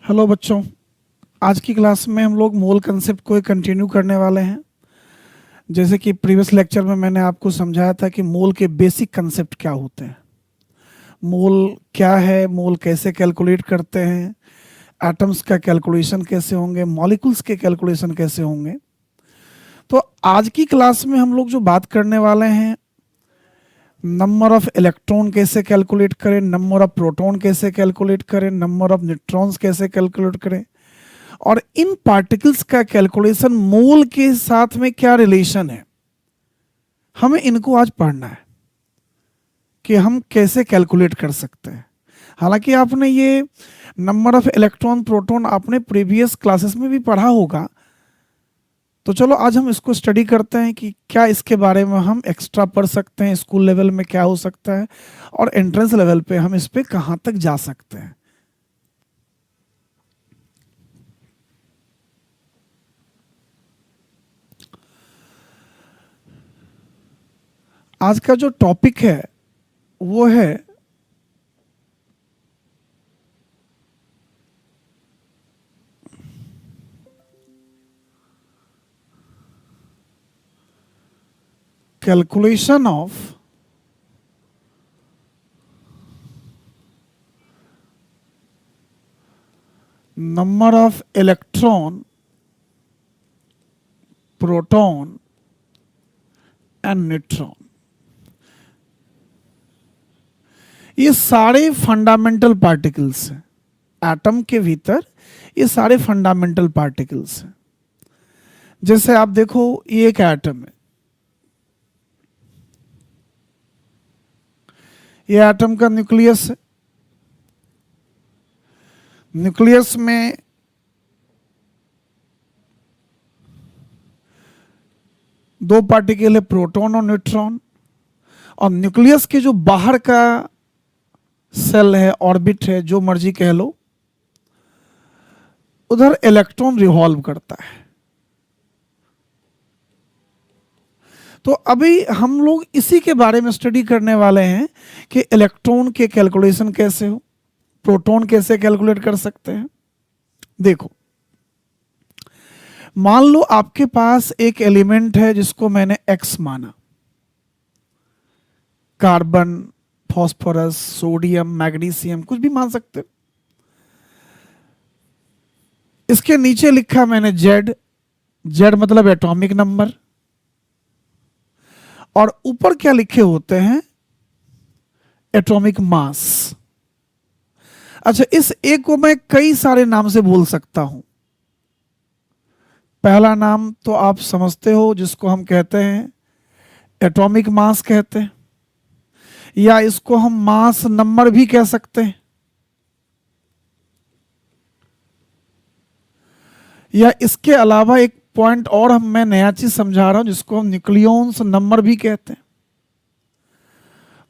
Hello बच्चों। आज की क्लास में हम लोग मोल कंसेप्ट को कंटिन्यू करने वाले हैं। जैसे कि प्रीवियस लेक्चर में मैंने आपको समझाया था कि मोल के बेसिक कंसेप्ट क्या होते हैं, मोल क्या है, मोल कैसे कैलकुलेट करते हैं, एटम्स का कैलकुलेशन कैसे होंगे, मॉलिक्यूल्स के कैलकुलेशन कैसे होंगे। तो आज की क्लास में हम लोग जो बात करने वाले हैं, नंबर ऑफ इलेक्ट्रॉन कैसे कैलकुलेट करें, नंबर ऑफ प्रोटॉन कैसे कैलकुलेट करें, नंबर ऑफ न्यूट्रॉन्स कैसे कैलकुलेट करें, और इन पार्टिकल्स का कैलकुलेशन मोल के साथ में क्या रिलेशन है, हमें इनको आज पढ़ना है कि हम कैसे कैलकुलेट कर सकते हैं। हालांकि आपने ये नंबर ऑफ इलेक्ट्रॉन प्रोटॉन आपने प्रीवियस क्लासेस में भी पढ़ा होगा, तो चलो आज हम इसको स्टडी करते हैं कि क्या इसके बारे में हम एक्स्ट्रा पढ़ सकते हैं, स्कूल लेवल में क्या हो सकता है और एंट्रेंस लेवल पे हम इस पे कहाँ तक जा सकते हैं। आज का जो टॉपिक है वो है calculation of number of electron, proton and neutron. ये सारे फंडामेंटल पार्टिकल्स हैं एटम के भीतर, ये सारे फंडामेंटल पार्टिकल्स हैं। जैसे आप देखो, ये एक एटम है, ये एटम का न्यूक्लियस है। न्यूक्लियस में दो पार्टिकल है, प्रोटॉन और न्यूट्रॉन। और न्यूक्लियस के जो बाहर का सेल है, ऑर्बिट है, जो मर्जी कह लो, उधर इलेक्ट्रॉन रिवॉल्व करता है। तो अभी हम लोग इसी के बारे में स्टडी करने वाले हैं कि इलेक्ट्रॉन के कैलकुलेशन कैसे हो, प्रोटॉन कैसे कैलकुलेट कर सकते हैं। देखो, मान लो आपके पास एक एलिमेंट है जिसको मैंने एक्स माना, कार्बन, फास्फोरस, सोडियम, मैग्नीशियम, कुछ भी मान सकते हो। इसके नीचे लिखा मैंने जेड, जेड मतलब एटॉमिक नंबर, और ऊपर क्या लिखे होते हैं, एटॉमिक मास। अच्छा, इस ए को मैं कई सारे नाम से बोल सकता हूं। पहला नाम तो आप समझते हो, जिसको हम कहते हैं एटॉमिक मास कहते हैं, या इसको हम मास नंबर भी कह सकते हैं, या इसके अलावा एक पॉइंट और मैं नया चीज समझा रहा हूं जिसको हम न्यूक्लियॉन्स नंबर भी कहते हैं।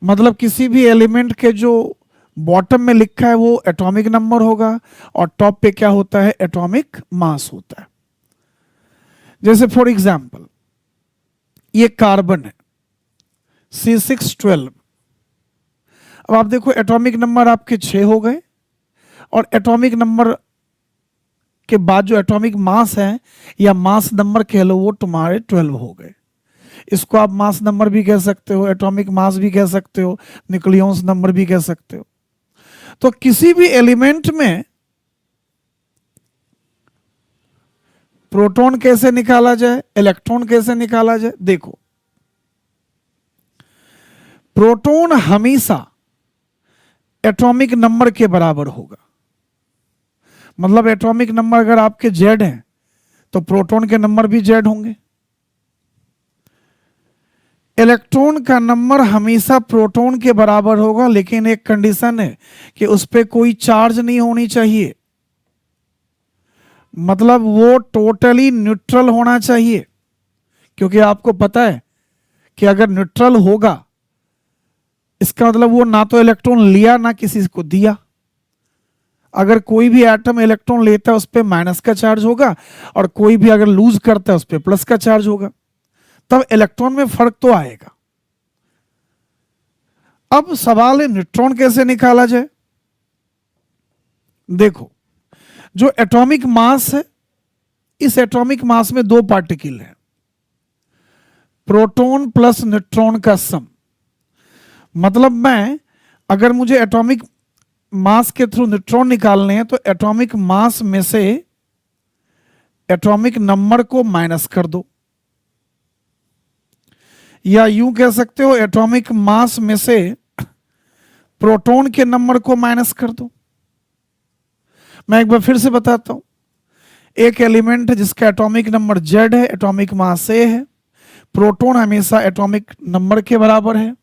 मतलब किसी भी एलिमेंट के जो बॉटम में लिखा है वो एटॉमिक नंबर होगा और टॉप पे क्या होता है, एटॉमिक मास होता है। जैसे फॉर एग्जांपल ये कार्बन है, C612। अब आप देखो, एटॉमिक नंबर आपके 6 हो गए, और एटॉमिक नंबर के बाद जो एटॉमिक मास है या मास नंबर कह लो, वो तुम्हारे 12 हो गए। इसको आप मास नंबर भी कह सकते हो, एटॉमिक मास भी कह सकते हो, न्यूक्लियॉन्स नंबर भी कह सकते हो। तो किसी भी एलिमेंट में प्रोटॉन कैसे निकाला जाए, इलेक्ट्रॉन कैसे निकाला जाए, देखो, प्रोटॉन हमेशा एटॉमिक नंबर के बराबर होगा। मतलब एटॉमिक नंबर अगर आपके जेड हैं तो प्रोटॉन के नंबर भी जेड होंगे। इलेक्ट्रॉन का नंबर हमेशा प्रोटॉन के बराबर होगा, लेकिन एक कंडीशन है कि उस पर कोई चार्ज नहीं होनी चाहिए। मतलब वो टोटली न्यूट्रल होना चाहिए, क्योंकि आपको पता है कि अगर न्यूट्रल होगा, इसका मतलब वो ना तो इलेक्ट्रॉन लिया ना किसी को दिया। अगर कोई भी एटम इलेक्ट्रॉन लेता है उस पर माइनस का चार्ज होगा, और कोई भी अगर लूज करता है उस पर प्लस का चार्ज होगा, तब इलेक्ट्रॉन में फर्क तो आएगा। अब सवाल है न्यूट्रॉन कैसे निकाला जाए। देखो, जो एटॉमिक मास है, इस एटॉमिक मास में दो पार्टिकल हैं, प्रोटॉन प्लस न्यूट्रॉन का सम। मतलब मैं, अगर मुझे एटॉमिक मास के थ्रू न्यूट्रॉन निकालने हैं तो एटॉमिक मास में से एटॉमिक नंबर को माइनस कर दो, या यूं कह सकते हो एटॉमिक मास में से प्रोटॉन के नंबर को माइनस कर दो। मैं एक बार फिर से बताता हूं, एक एलिमेंट है जिसका एटॉमिक नंबर Z है, एटॉमिक मास A है, प्रोटॉन हमेशा एटॉमिक नंबर के बराबर है,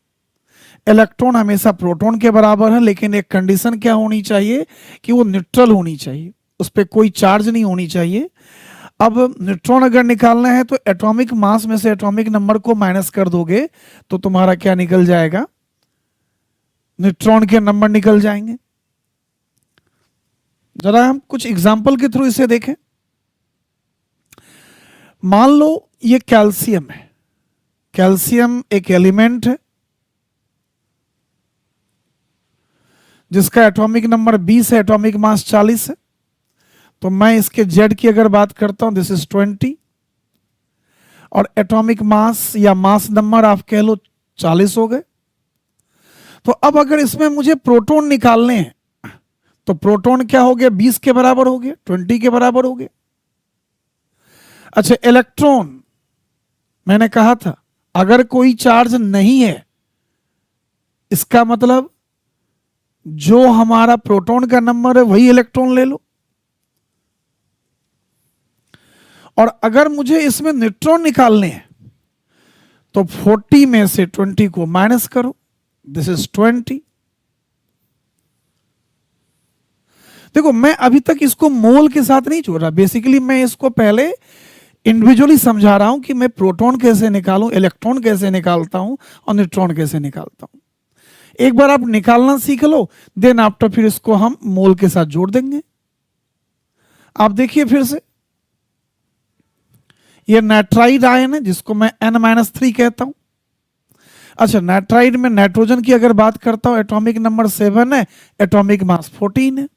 इलेक्ट्रॉन हमेशा प्रोटॉन के बराबर है, लेकिन एक कंडीशन क्या होनी चाहिए कि वो न्यूट्रल होनी चाहिए, उस पर कोई चार्ज नहीं होनी चाहिए। अब न्यूट्रॉन अगर निकालना है तो एटॉमिक मास में से एटॉमिक नंबर को माइनस कर दोगे तो तुम्हारा क्या निकल जाएगा, न्यूट्रॉन के नंबर निकल जाएंगे। जरा हम कुछ एग्जाम्पल के थ्रू इसे देखें। मान लो ये कैल्शियम है, कैल्शियम एक एलिमेंट है जिसका एटॉमिक नंबर 20 है, एटॉमिक मास 40 है। तो मैं इसके Z की अगर बात करता हूं, दिस इज 20, और एटॉमिक मास या मास नंबर आप कह लो 40 हो गए। तो अब अगर इसमें मुझे प्रोटॉन निकालने हैं तो प्रोटॉन क्या हो गया, 20 के बराबर हो गया, 20 के बराबर हो गया। अच्छा, इलेक्ट्रॉन, मैंने कहा था अगर कोई चार्ज नहीं है, इसका मतलब जो हमारा प्रोटॉन का नंबर है वही इलेक्ट्रॉन ले लो। और अगर मुझे इसमें न्यूट्रॉन निकालने हैं तो 40 में से 20 को माइनस करो, दिस इज 20। देखो मैं अभी तक इसको मोल के साथ नहीं जोड़ रहा, बेसिकली मैं इसको पहले इंडिविजुअली समझा रहा हूं कि मैं प्रोटॉन कैसे निकालूं, इलेक्ट्रॉन कैसे निकालता हूं और न्यूट्रॉन कैसे निकालता हूं। एक बार आप निकालना सीख लो, देन आफ्टर फिर इसको हम मोल के साथ जोड़ देंगे। आप देखिए फिर से, ये नाइट्राइड आयन है जिसको मैं N-3 कहता हूं। अच्छा, नाइट्राइड में नाइट्रोजन की अगर बात करता हूं, एटॉमिक नंबर 7 है, एटॉमिक मास 14 है।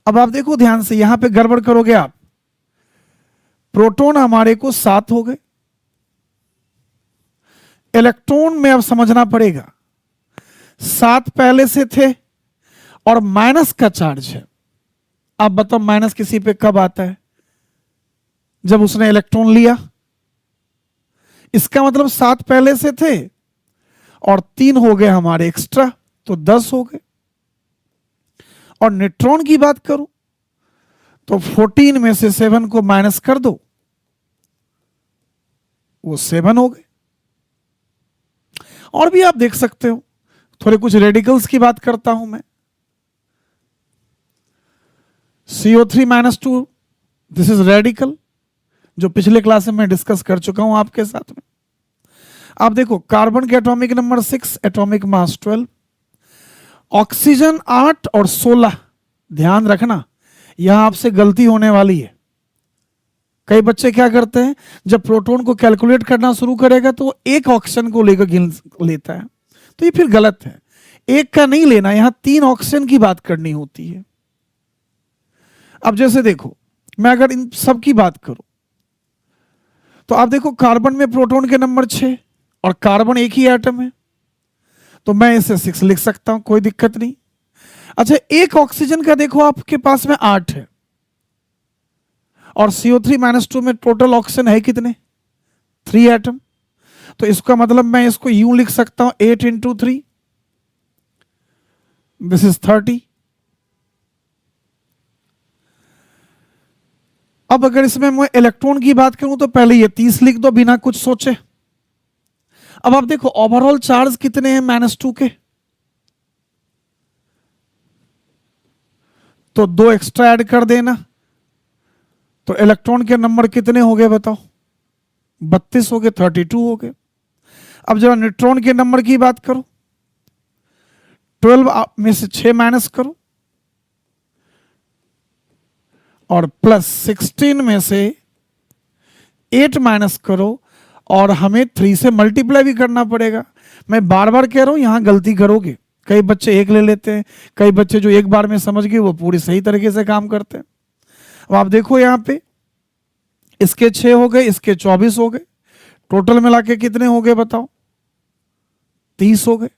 अब आप देखो ध्यान से, यहां पे गड़बड़ करोगे आप, प्रोटॉन हमारे को 7 हो गए, इलेक्ट्रॉन में अब समझना पड़ेगा 7 पहले से थे और माइनस का चार्ज है। आप बताओ माइनस किसी पे कब आता है, जब उसने इलेक्ट्रॉन लिया। इसका मतलब 7 पहले से थे और 3 हो गए हमारे एक्स्ट्रा, तो 10 हो गए। और न्यूट्रॉन की बात करूं तो 14 में से 7 को माइनस कर दो, वो 7 हो गए। और भी आप देख सकते हो, थोड़े कुछ रेडिकल्स की बात करता हूं मैं। CO3-2, दिस इज रेडिकल, जो पिछले क्लास में मैं डिस्कस कर चुका हूं आपके साथ में। आप देखो, कार्बन के atomic number 6, atomic mass 12, oxygen 8 और 16। ध्यान रखना, यहां आपसे गलती होने वाली है। कई बच्चे क्या करते हैं, जब प्रोटॉन को कैलकुलेट करना शुरू करेगा तो वो एक ऑक्सीजन को लेकर गिन लेता है, तो ये फिर गलत है। एक का नहीं लेना, यहां 3 ऑक्सीजन की बात करनी होती है। अब जैसे देखो, मैं अगर इन सब की बात करूं तो आप देखो, कार्बन में प्रोटॉन के नंबर 6 और कार्बन एक ही एटम है, तो मैं इसे 6 लिख सकता हूं, कोई दिक्कत नहीं। अच्छा, एक ऑक्सीजन का देखो आपके पास में 8 है, और CO3-2 में टोटल ऑक्सीजन है कितने, 3 एटम। तो इसका मतलब मैं इसको यूं लिख सकता हूं, 8 × 3, दिस इज 30। अब अगर इसमें मैं इलेक्ट्रॉन की बात करूं तो पहले ये 30 लिख दो बिना कुछ सोचे। अब आप देखो ओवरऑल चार्ज कितने हैं, -2 के, तो 2 एक्स्ट्रा ऐड कर देना, तो इलेक्ट्रॉन के नंबर कितने हो गए बताओ, 32 हो गए, 32 हो गए। अब जरा न्यूट्रॉन के नंबर की बात करो, 12 में से 6 माइनस करो, और प्लस 16 में से 8 माइनस करो, और हमें 3 से मल्टीप्लाई भी करना पड़ेगा। मैं बार बार कह रहा हूं, यहां गलती करोगे, कई बच्चे एक ले लेते हैं, कई बच्चे जो एक बार में समझ गए वो पूरी सही तरीके से काम करते हैं। अब आप देखो यहाँ पे इसके 6 हो गए, इसके 24 हो गए, टोटल मिला के कितने हो गए बताओ? 30 हो गए।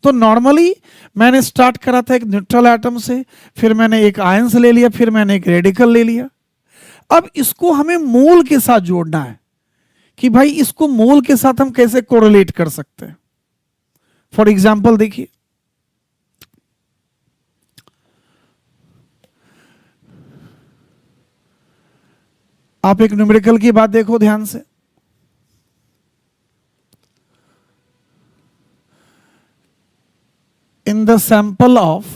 तो नॉर्मली मैंने स्टार्ट करा था एक न्यूट्रल एटम से, फिर मैंने एक आयंस ले लिया, फिर मैंने एक रेडिकल ले लिया। अब इसको हमें मोल के साथ जोड़ना है कि भाई इसको मोल के साथ हम कैसे कोरिलेट कर सकते हैं। फॉर एग्जाम्पल देखिए, आप एक न्यूमेरिकल की बात देखो ध्यान से। In the sample of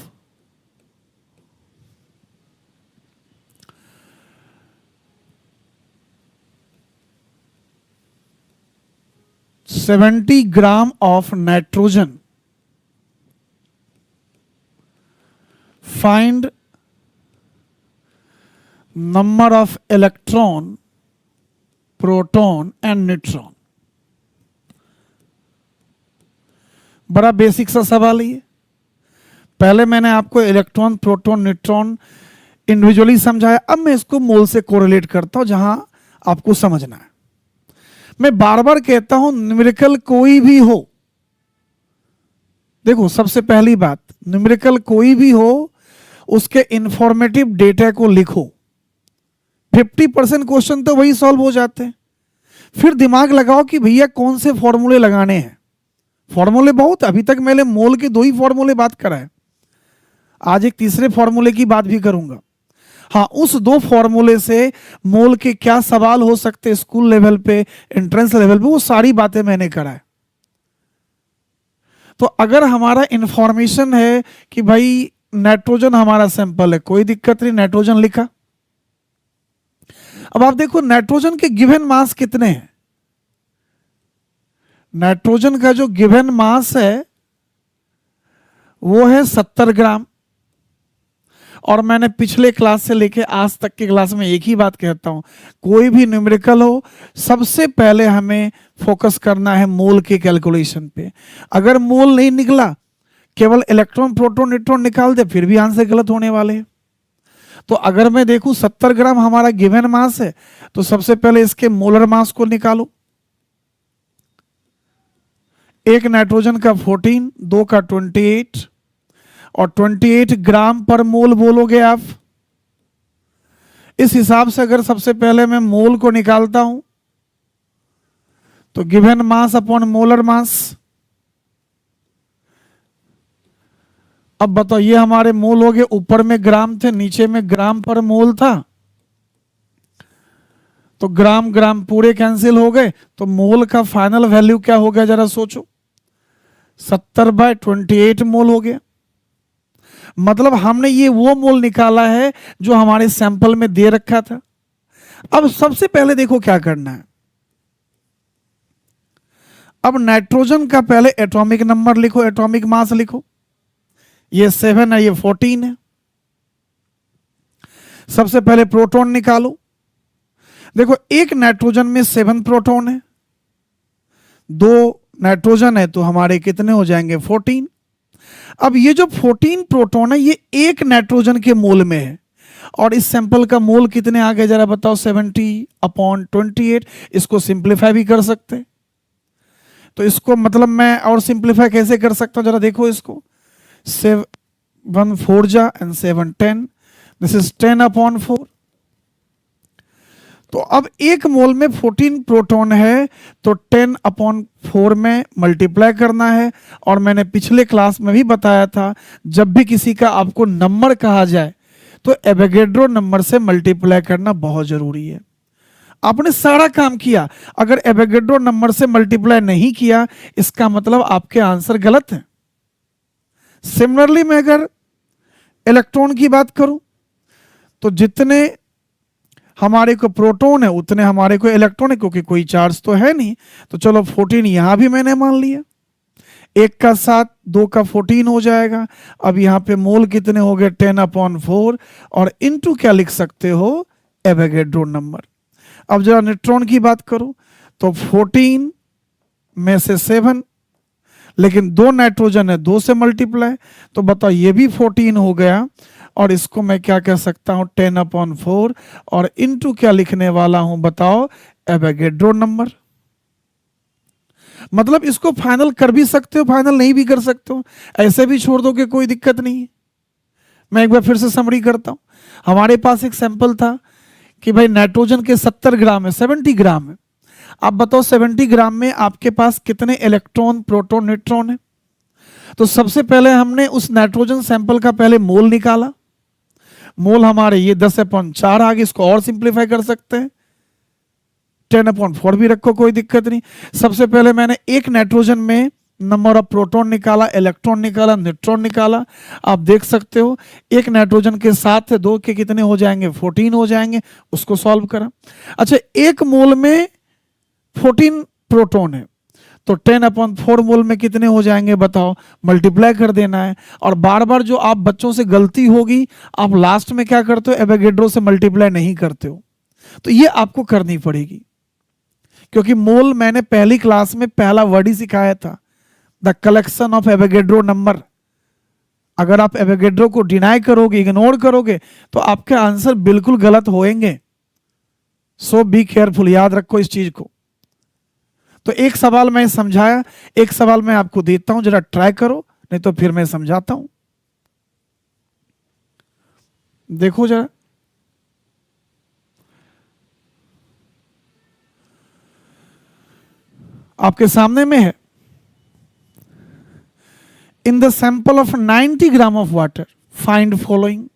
70 gram of nitrogen, find number of electron, proton and neutron। बड़ा बेसिक सा सवाल है ये। पहले मैंने आपको इलेक्ट्रॉन, प्रोटॉन, न्यूट्रॉन इंडिविजुअली समझाया, अब मैं इसको मोल से कोरिलेट करता हूं जहां आपको समझना है। मैं बार बार कहता हूं न्यूमेरिकल कोई भी हो, देखो सबसे पहली बात, न्यूमेरिकल कोई भी हो उसके इंफॉर्मेटिव डेटा को लिखो। 50% क्वेश्चन तो वही सॉल्व हो जाते हैं। फिर दिमाग लगाओ कि भैया कौन से फॉर्मूले लगाने हैं। फॉर्मूले बहुत, अभी तक मैंने मोल के 2 ही फॉर्मूले बात करा है, आज एक तीसरे फॉर्मूले की बात भी करूंगा। हाँ, उस 2 फॉर्मूले से मोल के क्या सवाल हो सकते हैं स्कूल लेवल पे, एंट्रेंस लेवल पे, वो सारी बातें मैंने करा है। तो अगर हमारा इंफॉर्मेशन है कि भाई नाइट्रोजन हमारा सैंपल है, कोई दिक्कत नहीं, नाइट्रोजन लिखा। अब आप देखो नाइट्रोजन के गिवन मास कितने हैं। नाइट्रोजन का जो गिवन मास है वो है 70 ग्राम। और मैंने पिछले क्लास से लेके आज तक की क्लास में एक ही बात कहता हूं, कोई भी न्यूमेरिकल हो सबसे पहले हमें फोकस करना है मोल के कैलकुलेशन पे। अगर मोल नहीं निकला, केवल इलेक्ट्रॉन, प्रोटॉन, न्यूट्रॉन निकाल दे, फिर भी आंसर गलत होने वाले हैं। तो अगर मैं देखूं 70 ग्राम हमारा गिवन मास है, तो सबसे पहले इसके मोलर मास को निकालो। एक नाइट्रोजन का 14, 2 का 28 और 28 ग्राम पर मोल बोलोगे आप। इस हिसाब से अगर सबसे पहले मैं मोल को निकालता हूं तो गिवन मास अपॉन मोलर मास। अब बताओ, ये हमारे मोल हो गए, ऊपर में ग्राम थे, नीचे में ग्राम पर मोल था, तो ग्राम ग्राम पूरे कैंसिल हो गए। तो मोल का फाइनल वैल्यू क्या हो गया जरा सोचो, 70/28 मोल हो गया। मतलब हमने ये वो मोल निकाला है जो हमारे सैंपल में दे रखा था। अब सबसे पहले देखो क्या करना है। अब नाइट्रोजन का पहले एटॉमिक नंबर लिखो, एटॉमिक मास लिखो। ये 7 है, ये 14 है। सबसे पहले प्रोटॉन निकालो। देखो एक नाइट्रोजन में 7 प्रोटॉन है, 2 नाइट्रोजन है, तो हमारे कितने हो जाएंगे 14। अब ये जो 14 प्रोटॉन है ये एक नाइट्रोजन के मोल में है, और इस सैंपल का मोल कितने आ गए जरा बताओ, 70/28। इसको सिंप्लीफाई भी कर सकते हैं। तो इसको मतलब मैं और सिंप्लीफाई कैसे कर सकता हूं जरा देखो इसको, 7 4 जा एंड 7 10, दिस इज 10/4। तो अब एक मोल में 14 प्रोटॉन है, तो 10/4 में मल्टीप्लाई करना है। और मैंने पिछले क्लास में भी बताया था, जब भी किसी का आपको नंबर कहा जाए तो एवोगैड्रो नंबर से मल्टीप्लाई करना बहुत जरूरी है। आपने सारा काम किया, अगर एवोगैड्रो नंबर से मल्टीप्लाई नहीं किया, इसका मतलब आपके आंसर गलत है। सिमिलरली मैं अगर इलेक्ट्रॉन की बात करूं, तो जितने हमारे को प्रोटॉन है उतने हमारे को इलेक्ट्रॉन है, क्योंकि कोई चार्ज तो है नहीं। तो चलो 14 यहां भी मैंने मान लिया, 1 का 7, 2 का 14 हो जाएगा। अब यहां पे मोल कितने हो गए 10/4, और इनटू क्या लिख सकते हो, एवोगैड्रो नंबर। अब जरा न्यूट्रॉन की बात करूं, तो 14 में से 7 लेकिन 2 नाइट्रोजन है, 2 से मल्टीप्लाई, तो बताओ ये भी 14 हो गया। और इसको मैं क्या कह सकता हूं, 10/4, और इनटू क्या लिखने वाला हूं बताओ, एवोगैड्रो नंबर। मतलब इसको फाइनल कर भी सकते हो, फाइनल नहीं भी कर सकते हो, ऐसे भी छोड़ दो कि कोई दिक्कत नहीं है। मैं एक बार फिर से समरी करता हूं। हमारे पास एक सैंपल था कि भाई नाइट्रोजन के 70 ग्राम है, 70 ग्राम है। आप बताओ 70 ग्राम में आपके पास कितने इलेक्ट्रॉन, प्रोटॉन, न्यूट्रॉन है। तो सबसे पहले हमने उस नाइट्रोजन सैंपल का पहले मोल निकाला। मोल हमारे ये 10/4 आ गए। इसको और सिंप्लीफाई कर सकते हैं, 10/4 भी रखो, कोई दिक्कत नहीं। सबसे पहले मैंने एक नाइट्रोजन में नंबर ऑफ प्रोटॉन निकाला, इलेक्ट्रॉन निकाला, न्यूट्रॉन निकाला। आप देख सकते हो एक नाइट्रोजन के साथ 2 के कितने हो जाएंगे, 14 हो जाएंगे। उसको सॉल्व करा। अच्छा, एक मोल में 14 प्रोटॉन है, तो 10/4 मोल में कितने हो जाएंगे बताओ, मल्टीप्लाई कर देना है। और बार बार जो आप बच्चों से गलती होगी, आप लास्ट में क्या करते हो, एवोगैड्रो से मल्टीप्लाई नहीं करते हो। तो ये आपको करनी पड़ेगी, क्योंकि मोल मैंने पहली क्लास में पहला वर्ड ही सिखाया था, the collection of Avogadro number. अगर आप एवोगैड्रो को डिनाई करोगे, इग्नोर करोगे, तो आपके आंसर बिल्कुल गलत होंगे। सो बी केयरफुल, याद रखो इस चीज को। तो एक सवाल मैं समझाया, एक सवाल मैं आपको देता हूं, जरा ट्राई करो, नहीं तो फिर मैं समझाता हूं। देखो जरा, आपके सामने में है। In the sample of 90 gram of water find following.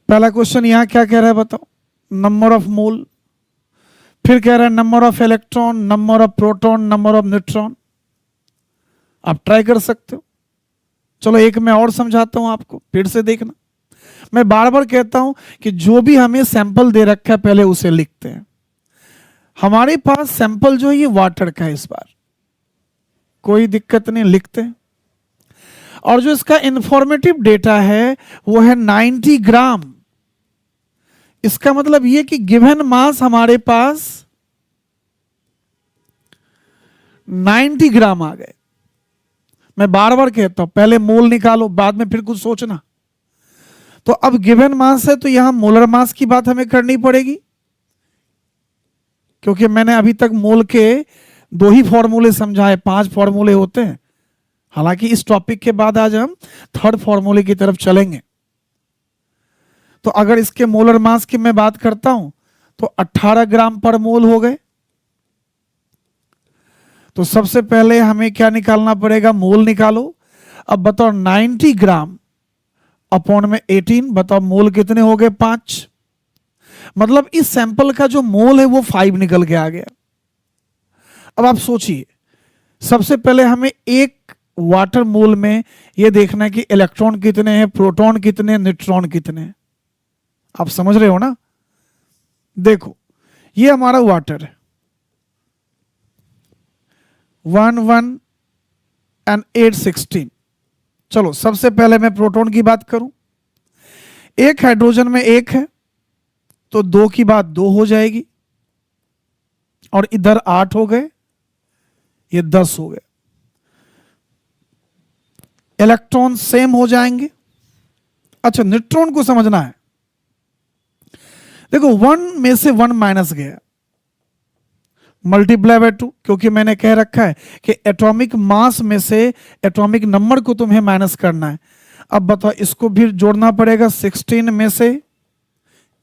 पहला क्वेश्चन यहां क्या कह रहा है बताओ, नंबर ऑफ मोल। फिर कह रहा है number of electron, number of proton, number of neutron. आप ट्राई कर सकते हो। चलो एक मैं और समझाता हूं आपको, फिर से देखना। मैं बार बार कहता हूं कि जो भी हमें सैंपल दे रखा है पहले उसे लिखते हैं। हमारे पास सैंपल जो है ये वाटर का है इस बार, कोई दिक्कत नहीं, लिखते हैं। और जो इसका इंफॉर्मेटिव डेटा है वो है 90 ग्राम। इसका मतलब ये कि गिवन मास हमारे पास 90 ग्राम आ गए। मैं बार बार कहता हूं पहले मोल निकालो, बाद में फिर कुछ सोचना। तो अब गिवन मास है तो यहां मोलर मास की बात हमें करनी पड़ेगी, क्योंकि मैंने अभी तक मोल के 2 ही फॉर्मूले समझाए, 5 फॉर्मूले होते हैं। हालांकि इस टॉपिक के बाद आज हम 3rd फॉर्मूले की तरफ चलेंगे। तो अगर इसके मोलर मास की मैं बात करता हूं तो 18 ग्राम पर मोल हो गए। तो सबसे पहले हमें क्या निकालना पड़ेगा, मोल निकालो। अब बताओ 90 ग्राम अपॉन में 18, बताओ मोल कितने हो गए, 5। मतलब इस सैंपल का जो मोल है वो 5 निकल के आ गया। अब आप सोचिए, सबसे पहले हमें एक वाटर मोल में ये देखना है कि इलेक्ट्रॉन कितने हैं, प्रोटॉन कितने, न्यूट्रॉन कितने हैं। आप समझ रहे हो ना। देखो ये हमारा वाटर है, 1 1 एंड 8 16। चलो सबसे पहले मैं प्रोटॉन की बात करूं। एक हाइड्रोजन में 1 है, तो 2 की बात 2 हो जाएगी, और इधर 8 हो गए, ये 10 हो गए। इलेक्ट्रॉन सेम हो जाएंगे। अच्छा, न्यूट्रॉन को समझना है। देखो 1 में से 1 माइनस गया, मल्टीप्लाई बाय 2, क्योंकि मैंने कह रखा है कि एटॉमिक मास में से एटॉमिक नंबर को तुम्हें माइनस करना है। अब बताओ इसको भी जोड़ना पड़ेगा, 16 में से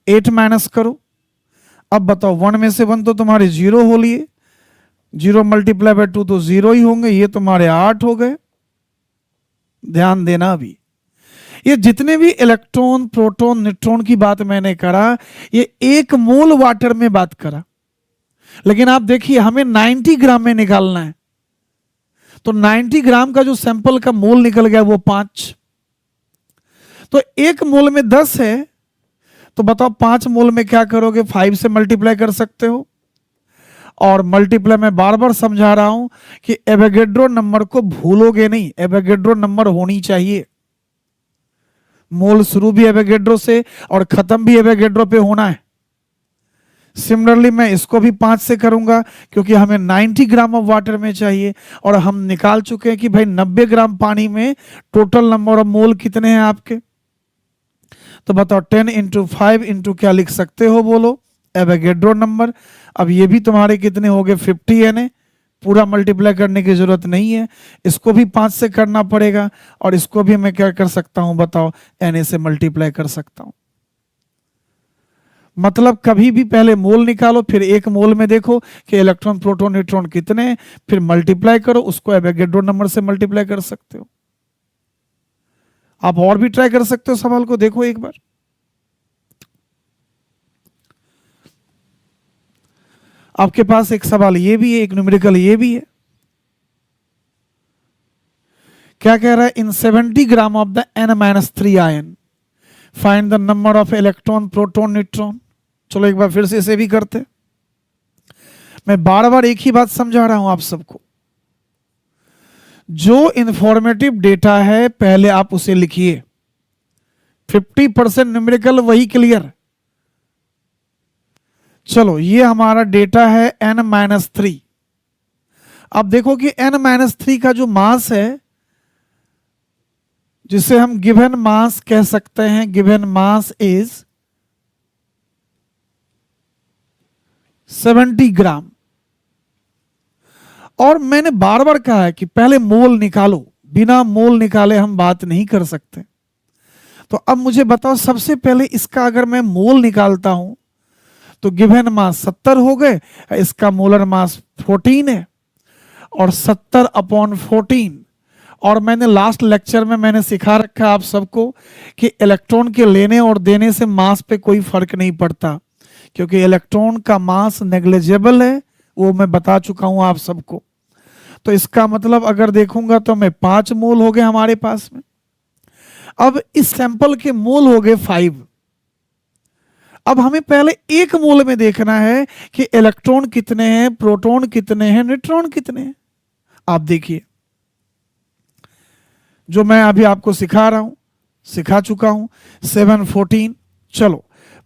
8 माइनस करो। अब बताओ 1 में से 1 तो तुम्हारे 0 हो लिए, 0 मल्टीप्लाई बाय 2 तो 0 ही होंगे, ये तुम्हारे 8 हो गए। ध्यान देना, अभी ये जितने भी इलेक्ट्रॉन, प्रोटॉन, न्यूट्रॉन की बात मैंने करा, ये 1 मोल वाटर में बात करा। लेकिन आप देखिए हमें 90 ग्राम में निकालना है, तो 90 ग्राम का जो सैंपल का मोल निकल गया वो 5। तो 1 मोल में 10 है, तो बताओ 5 मोल में क्या करोगे, 5 से मल्टीप्लाई कर सकते हो। और मल्टीप्लाई मैं बार बार समझा रहा हूं कि एवोगैड्रो नंबर को भूलोगे नहीं, एवोगैड्रो नंबर होनी चाहिए। मोल शुरू भी एवोगैड्रो से और खत्म भी एवोगैड्रो पे होना है। सिमिलरली मैं इसको भी 5 से करूंगा क्योंकि हमें 90 ग्राम ऑफ वाटर में चाहिए, और हम निकाल चुके हैं कि भाई 90 ग्राम पानी में टोटल नंबर ऑफ मोल कितने हैं आपके। तो बताओ 10 इंटू 5 इंटू क्या लिख सकते हो, बोलो, एवोगैड्रो नंबर। अब ये भी तुम्हारे कितने हो गए 50 यानी पूरा मल्टीप्लाई करने की जरूरत नहीं है, इसको भी 5 से करना पड़ेगा, और इसको भी मैं क्या कर सकता हूं बताओ, Na से मल्टीप्लाई कर सकता हूं। मतलब कभी भी पहले मोल निकालो, फिर एक मोल में देखो कि इलेक्ट्रॉन प्रोटॉन न्यूट्रॉन कितने हैं, फिर मल्टीप्लाई करो, उसको एवोगैड्रो नंबर से मल्टीप्लाई कर सकते हो। आप और भी ट्राई कर सकते हो, सवाल को देखो एक बार। आपके पास एक सवाल ये भी है, एक न्यूमेरिकल ये भी है। क्या कह रहा है, इन 70 gram of the N-3 ion find the number of electron proton neutron. चलो एक बार फिर से इसे भी करते। मैं बार बार एक ही बात समझा रहा हूं आप सबको, जो इंफॉर्मेटिव डेटा है पहले आप उसे लिखिए, 50% न्यूमेरिकल वही क्लियर। चलो ये हमारा डेटा है N-3। अब देखो कि N-3 का जो मास है, जिसे हम गिवन मास कह सकते हैं, गिवन मास इज 70 ग्राम। और मैंने बार बार कहा है कि पहले मोल निकालो, बिना मोल निकाले हम बात नहीं कर सकते। तो अब मुझे बताओ, सबसे पहले इसका अगर मैं मोल निकालता हूं तो गिवन मास 70 हो गए, इसका मोलर मास 14 है, और 70/14। और मैंने लास्ट लेक्चर में मैंने सिखा रखा है आप सबको कि इलेक्ट्रॉन के लेने और देने से मास पे कोई फर्क नहीं पड़ता, क्योंकि इलेक्ट्रॉन का मास नेग्लिजिबल है, वो मैं बता चुका हूं आप सबको। तो इसका मतलब अगर देखूंगा तो मैं 5 मोल हो गए हमारे पास में। अब इस सैंपल के मोल हो गए 5। अब हमें पहले एक मोल में देखना है कि इलेक्ट्रॉन कितने हैं, प्रोटॉन कितने हैं, न्यूट्रॉन कितने हैं। आप देखिए, जो मैं अभी आपको सिखा रहा हूं, सिखा चुका हूं, 7 14। चलो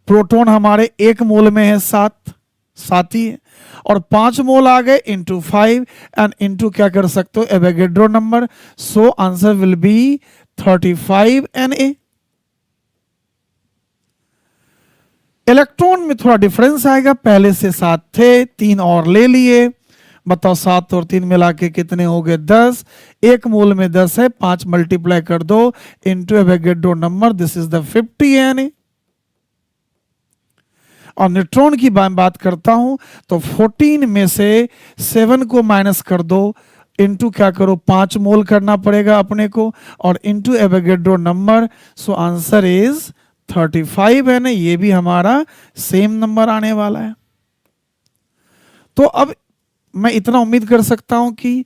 प्रोटॉन हमारे एक मोल में है 7, 7 ही है, और 5 मोल आ गए इंटू 5 एंड इंटू क्या कर सकते हो, Avogadro number. So answer will be 35 Na। Electron में थोड़ा डिफरेंस आएगा, पहले से 7 थे, 3 और ले लिए। बताओ 7 और 3 मिला के कितने हो गए 10। एक मोल में 10 है, 5 मल्टीप्लाई कर दो into Avogadro number, this is the 50 Na। और न्यूट्रॉन की बात करता हूं तो 14 में से 7 को माइनस कर दो, इंटू क्या करो 5 मोल करना पड़ेगा अपने को, और into Avogadro number. So answer is 35 है ना, ये भी हमारा सेम नंबर आने वाला है। तो अब मैं इतना उम्मीद कर सकता हूं कि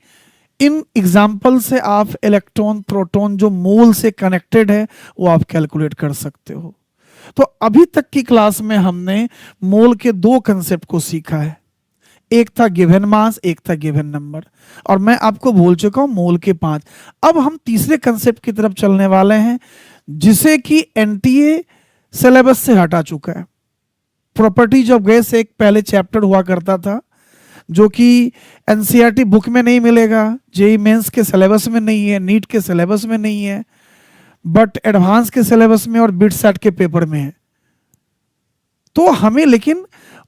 इन एग्जाम्पल से आप इलेक्ट्रॉन प्रोटॉन जो मोल से कनेक्टेड है वो आप कैलकुलेट कर सकते हो। तो अभी तक की क्लास में हमने मोल के 2 कंसेप्ट को सीखा है, एक था गिवन मास, एक था गिवन नंबर, और मैं आपको बोल चुका हूं मोल के 5। अब हम तीसरे कंसेप्ट की तरफ चलने वाले हैं, जिसे कि एनटीए सिलेबस से हटा चुका है। प्रॉपर्टीज ऑफ गैस एक पहले चैप्टर हुआ करता था, जो कि एनसीईआरटी बुक में नहीं मिलेगा, जेई मेंस के सिलेबस में नहीं है, नीट के सिलेबस में नहीं है, बट एडवांस के सिलेबस में और बिटसेट के पेपर में है। तो हमें लेकिन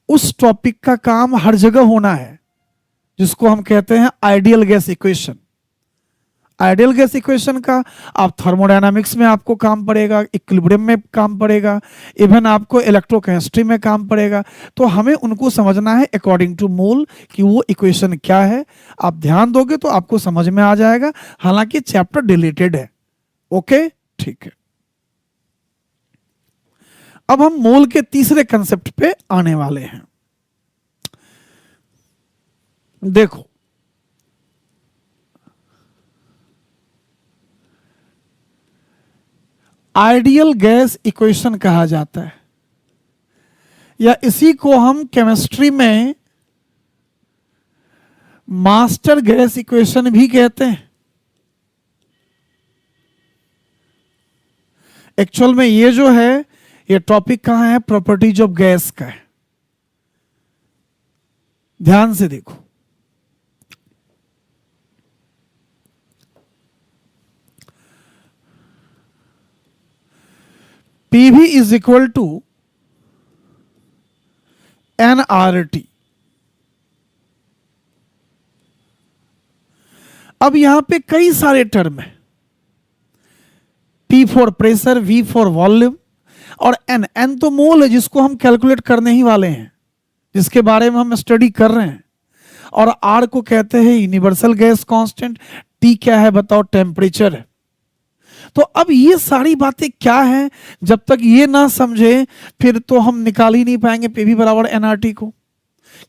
उस टॉपिक का काम हर जगह होना है, जिसको हम कहते हैं ideal gas equation. Ideal gas equation का आप थर्मोडायनामिक्स में आपको काम पड़ेगा, इक्विलिब्रियम में काम पड़ेगा, इवन आपको इलेक्ट्रोकेमिस्ट्री में काम पड़ेगा। तो हमें उनको समझना है अकॉर्डिंग टू मोल कि वो इक्वेशन क्या है। आप ध्यान दोगे तो आपको समझ में आ जाएगा, हालांकि चैप्टर डिलीटेड है। ओके, ठीक है। अब हम मोल के तीसरे कंसेप्ट पे आने वाले हैं। देखो, आइडियल गैस इक्वेशन कहा जाता है, या इसी को हम केमिस्ट्री में मास्टर गैस इक्वेशन भी कहते हैं। एक्चुअल में ये जो है, ये टॉपिक कहां है, प्रॉपर्टीज ऑफ गैस का है। ध्यान से देखो, PV is equal to NRT. अब यहां पे कई सारे टर्म है, P for pressure, V for volume और N तो मोल है जिसको हम कैलकुलेट करने ही वाले हैं, जिसके बारे में हम स्टडी कर रहे हैं। और R को कहते हैं यूनिवर्सल गैस कांस्टेंट, T क्या है बताओ, टेम्परेचर है। तो अब ये सारी बातें क्या हैं, जब तक ये ना समझे फिर तो हम निकाल ही नहीं पाएंगे PV बराबर NRT को,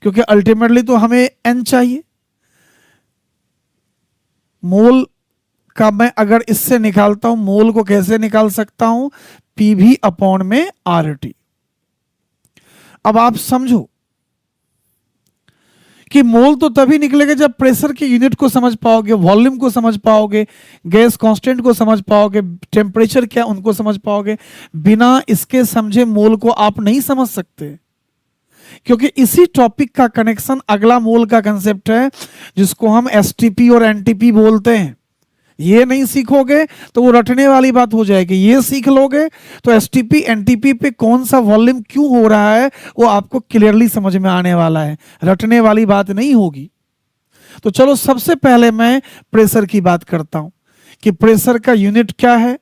क्योंकि अल्टीमेटली तो हमें N चाहिए। मोल का मैं अगर इससे निकालता हूं, मोल को कैसे निकाल सकता हूं, PV अपॉन में RT। अब आप समझो कि मोल तो तभी निकलेगा जब प्रेशर के यूनिट को समझ पाओगे, वॉल्यूम को समझ पाओगे, गैस कांस्टेंट को समझ पाओगे, टेम्परेचर क्या उनको समझ पाओगे। बिना इसके समझे मोल को आप नहीं समझ सकते, क्योंकि इसी टॉपिक का कनेक्शन अगला मोल का कंसेप्ट है, जिसको हम एसटीपी और एनटीपी बोलते हैं। ये नहीं सीखोगे तो वो रटने वाली बात हो जाएगी, ये सीख लोगे तो एसटीपी एनटीपी पे कौन सा वॉल्यूम क्यों हो रहा है वो आपको क्लियरली समझ में आने वाला है, रटने वाली बात नहीं होगी। तो चलो सबसे पहले मैं प्रेशर की बात करता हूं कि प्रेशर का यूनिट क्या है।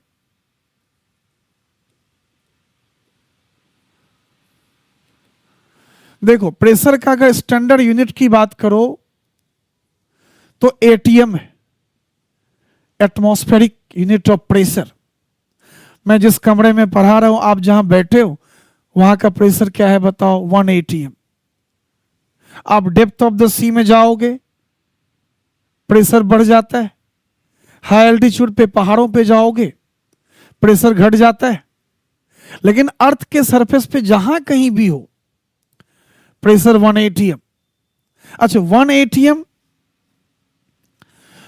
देखो, प्रेशर का अगर स्टैंडर्ड यूनिट की बात करो तो एटीएम है, एटमॉस्फेरिक यूनिट ऑफ प्रेशर। मैं जिस कमरे में पढ़ा रहा हूं, आप जहां बैठे हो वहां का प्रेशर क्या है बताओ, 1 ATM। आप डेप्थ ऑफ द सी में जाओगे प्रेशर बढ़ जाता है, हाई एल्टीट्यूड पे पहाड़ों पे जाओगे प्रेशर घट जाता है, लेकिन अर्थ के सरफेस पे जहां कहीं भी हो प्रेशर 1 ATM। अच्छा, 1 ATM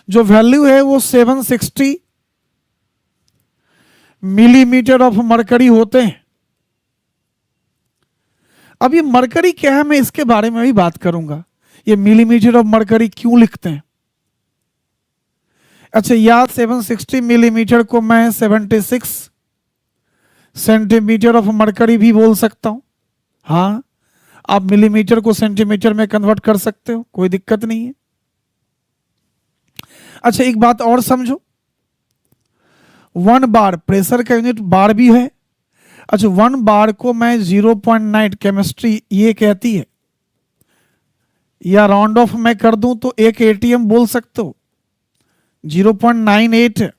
जो वैल्यू है वो 760 मिलीमीटर ऑफ मरकरी होते हैं। अब ये मरकरी क्या है मैं इसके बारे में भी बात करूंगा, ये मिलीमीटर ऑफ मरकरी क्यों लिखते हैं। अच्छा, या 760 मिलीमीटर को मैं 76 सेंटीमीटर ऑफ मरकरी भी बोल सकता हूं। हाँ, आप मिलीमीटर को सेंटीमीटर में कन्वर्ट कर सकते हो, कोई दिक्कत नहीं है। अच्छा, एक बात और समझो, 1 बार प्रेशर का यूनिट बार भी है। अच्छा, 1 बार को मैं 0.9 केमिस्ट्री ये कहती है, या राउंड ऑफ मैं कर दूं तो 1 ATM बोल सकते हो, 0.98 है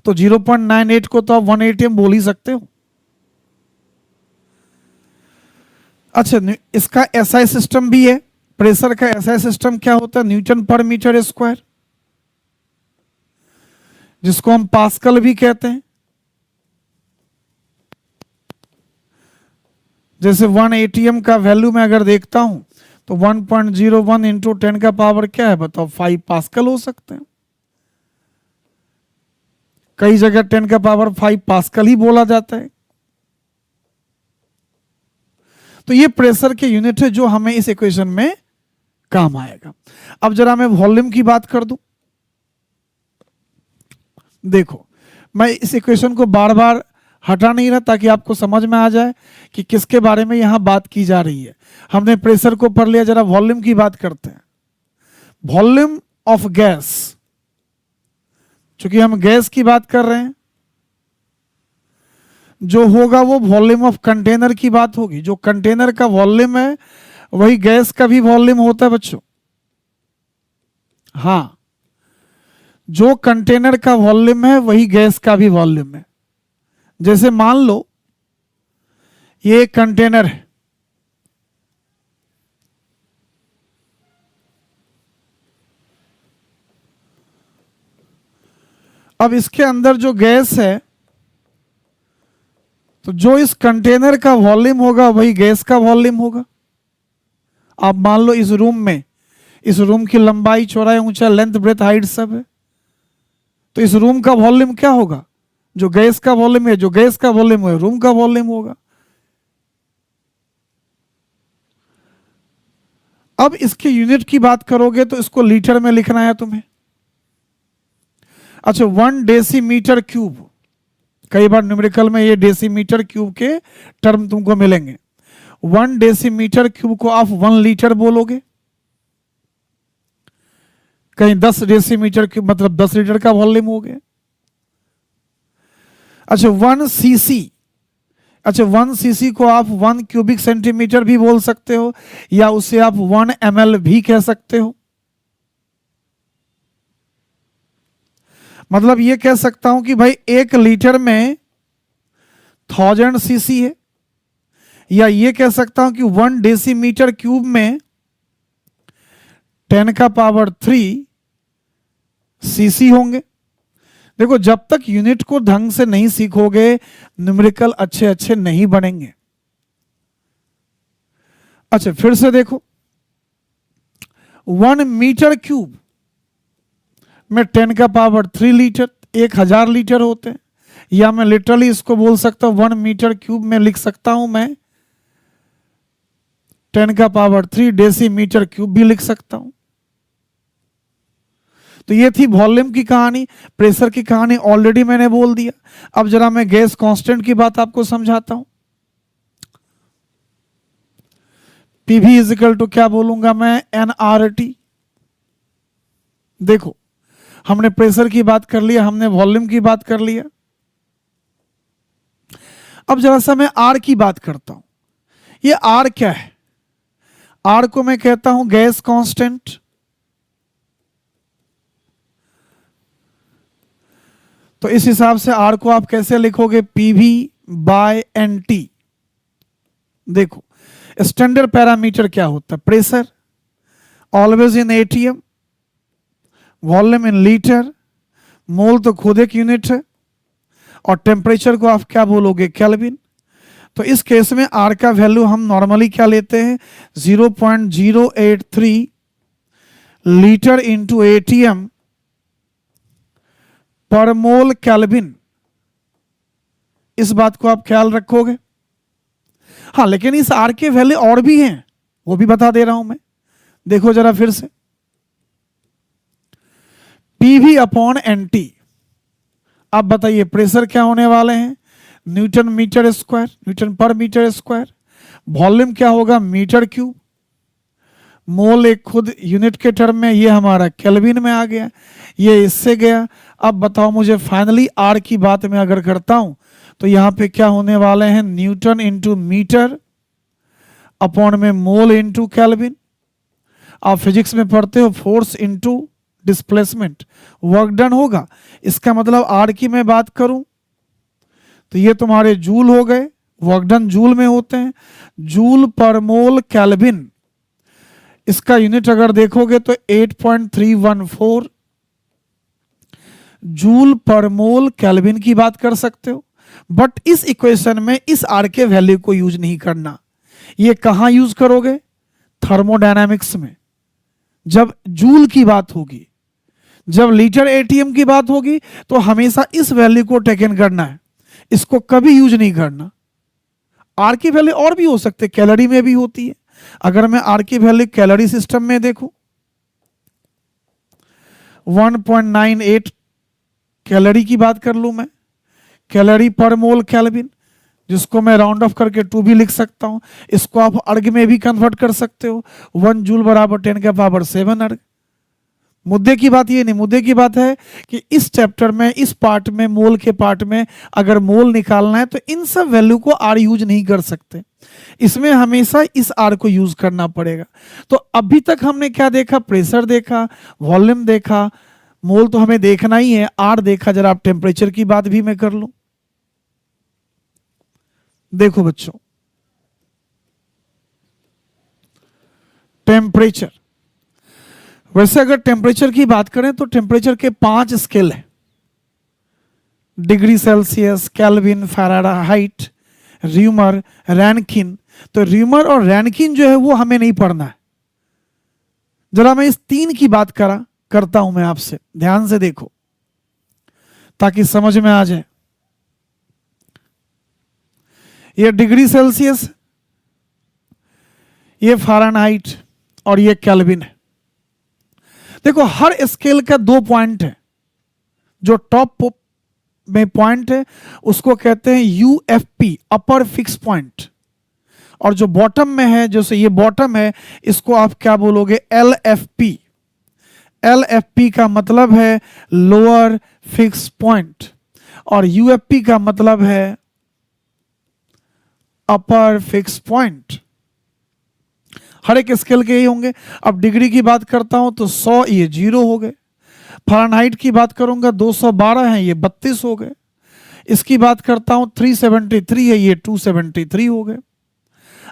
तो 0.98 को तो आप 1 ATM बोल ही सकते हो। अच्छा, इसका एसआई सिस्टम भी है, प्रेशर का एसआई सिस्टम क्या होता है, न्यूटन पर मीटर स्क्वायर, जिसको हम पास्कल भी कहते हैं। जैसे 1 ATM का वैल्यू मैं अगर देखता हूं तो 1.01 इंटू 10 का पावर क्या है बताओ, 5 पास्कल हो सकते हैं। कई जगह 10 का पावर 5 पास्कल ही बोला जाता है। तो ये प्रेशर के यूनिट है जो हमें इस इक्वेशन में काम आएगा। अब जरा मैं वॉल्यूम की बात कर दूं। देखो, मैं इस इक्वेशन को बार बार हटा नहीं रहा ताकि आपको समझ में आ जाए कि किसके बारे में यहां बात की जा रही है। हमने प्रेशर को पढ़ लिया, जरा वॉल्यूम की बात करते हैं। वॉल्यूम ऑफ गैस, चूंकि हम गैस की बात कर रहे हैं, जो होगा वो वॉल्यूम ऑफ कंटेनर की बात होगी। जो कंटेनर का वॉल्यूम है वही गैस का भी वॉल्यूम होता है बच्चों। हां, जो कंटेनर का वॉल्यूम है वही गैस का भी वॉल्यूम है। जैसे मान लो ये कंटेनर है, अब इसके अंदर जो गैस है, तो जो इस कंटेनर का वॉल्यूम होगा वही गैस का वॉल्यूम होगा। आप मान लो इस रूम में, इस रूम की लंबाई, चौड़ाई, ऊंचाई, लेंथ, ब्रेथ, हाइट सब है, तो इस रूम का वॉल्यूम क्या होगा, जो गैस का वॉल्यूम है, जो गैस का वॉल्यूम है रूम का वॉल्यूम होगा। अब इसके यूनिट की बात करोगे तो इसको लीटर में लिखना है तुम्हें। अच्छा, 1 डेसीमीटर क्यूब, कई बार न्यूमेरिकल में ये डेसीमीटर क्यूब के टर्म तुमको मिलेंगे। 1 डेसीमीटर क्यूब को आप 1 लीटर बोलोगे, कहीं 10 डेसीमीटर क्यूब मतलब 10 लीटर का वॉल्यूम हो गया। अच्छा 1 सीसी, अच्छा 1 सीसी को आप 1 क्यूबिक सेंटीमीटर भी बोल सकते हो, या उसे आप 1 ml भी कह सकते हो। मतलब ये कह सकता हूं कि भाई 1 लीटर में 1000 सीसी है, या ये कह सकता हूं कि 1 डेसीमीटर क्यूब में 10⁻³ सीसी होंगे। देखो, जब तक यूनिट को ढंग से नहीं सीखोगे न्यूमेरिकल अच्छे अच्छे नहीं बनेंगे। अच्छा फिर से देखो, 1 मीटर क्यूब में 10⁻³ लीटर, 1000 लीटर होते हैं। या मैं लिटरली इसको बोल सकता हूं 1 मीटर क्यूब में लिख सकता हूं मैं 10⁻³ डेसीमीटर क्यूब भी लिख सकता हूं। तो ये थी वॉल्यूम की कहानी। प्रेशर की कहानी ऑलरेडी मैंने बोल दिया। अब जरा मैं गैस कांस्टेंट की बात आपको समझाता हूं। पीवी इजिकल टू क्या बोलूंगा मैं, एनआरटी। देखो, हमने प्रेशर की बात कर लिया, हमने वॉल्यूम की बात कर लिया। अब जरा सा मैं आर की बात करता हूं। ये आर क्या है? आर को मैं कहता हूं गैस कांस्टेंट। तो इस हिसाब से आर को आप कैसे लिखोगे, PV/NT। देखो, स्टैंडर्ड पैरामीटर क्या होता है, pressure always in ATM, volume in litre, mole तो खुद एक यूनिट है, और टेम्परेचर को आप क्या बोलोगे, केल्विन। तो इस केस में आर का वैल्यू हम नॉर्मली क्या लेते हैं, 0.083 लीटर इंटू ATM पर मोल केल्विन। इस बात को आप ख्याल रखोगे। हाँ, लेकिन इस आर के वैल्यू और भी हैं, वो भी बता दे रहा हूं मैं। देखो जरा फिर से, PV/NT। अब बताइए प्रेशर क्या होने वाले हैं, न्यूटन मीटर स्क्वायर, न्यूटन पर मीटर स्क्वायर। वॉल्यूम क्या होगा, मीटर क्यूब। मोल एक खुद यूनिट के टर्म में, ये हमारा केल्विन में आ गया, ये इससे गया। अब बताओ मुझे फाइनली आर की बात मैं अगर करता हूं तो यहां पे क्या होने वाले हैं, न्यूटन इंटू मीटर अपॉन में मोल इंटू केल्विन। आप फिजिक्स में पढ़ते हो force into displacement, work done होगा। इसका मतलब आर की मैं बात करूं तो ये तुम्हारे जूल हो गए, वर्क डन जूल में होते हैं, जूल पर मोल केल्विन। इसका यूनिट अगर देखोगे तो 8.314 जूल पर मोल केल्विन की बात कर सकते हो। बट इस इक्वेशन में इस आर के वैल्यू को यूज नहीं करना। ये कहां यूज करोगे, थर्मोडायनामिक्स में, जब जूल की बात होगी। जब लीटर ATM की बात होगी तो हमेशा इस वैल्यू को टेकन करना है, इसको कभी यूज नहीं करना। आर की वैल्यू और भी हो सकते, कैलोरी में भी होती है। अगर मैं आर की वैल्यू कैलोरी सिस्टम में देखूं, 1.98 कैलोरी की बात कर लूं मैं, कैलोरी पर मोल केल्विन, जिसको मैं राउंड ऑफ करके 2 भी लिख सकता हूं। इसको आप अर्ग में भी कन्वर्ट कर सकते हो, 1 जूल बराबर 10⁻7 अर्ग। मुद्दे की बात ये नहीं, मुद्दे की बात है कि इस चैप्टर में, इस पार्ट में, मोल के पार्ट में अगर मोल निकालना है तो इन सब वैल्यू को आर यूज नहीं कर सकते। इसमें हमेशा इस आर को यूज करना पड़ेगा। तो अभी तक हमने क्या देखा, प्रेशर देखा, वॉल्यूम देखा, मोल तो हमें देखना ही है, आर देखा। जरा आप टेम्परेचर की बात भी मैं कर लूं। देखो बच्चों, टेम्परेचर, वैसे अगर टेम्परेचर की बात करें तो टेम्परेचर के 5 स्केल है, degree Celsius, Kelvin, Fahrenheit, Reaumur, Rankine. तो र्यूमर और रैनकिन जो है वो हमें नहीं पढ़ना है। जरा मैं इस 3 की बात करता हूं मैं आपसे, ध्यान से देखो ताकि समझ में आ जाए। ये डिग्री सेल्सियस, ये फ़ारेनहाइट, और ये केल्विन है। देखो हर स्केल का 2 पॉइंट है, जो टॉप में पॉइंट है उसको कहते हैं यूएफपी, अपर फिक्स पॉइंट, और जो बॉटम में है, जैसे ये बॉटम है, इसको आप क्या बोलोगे, एलएफपी। एलएफपी का मतलब है लोअर फिक्स पॉइंट, और यूएफपी का मतलब है अपर फिक्स पॉइंट। हर एक स्केल के ही होंगे। अब डिग्री की बात करता हूं तो 100, ये 0 हो गए। फ़ारेनहाइट की बात करूंगा 212 है, ये 32 हो गए। इसकी बात करता हूं 373 है, ये 273 हो गए।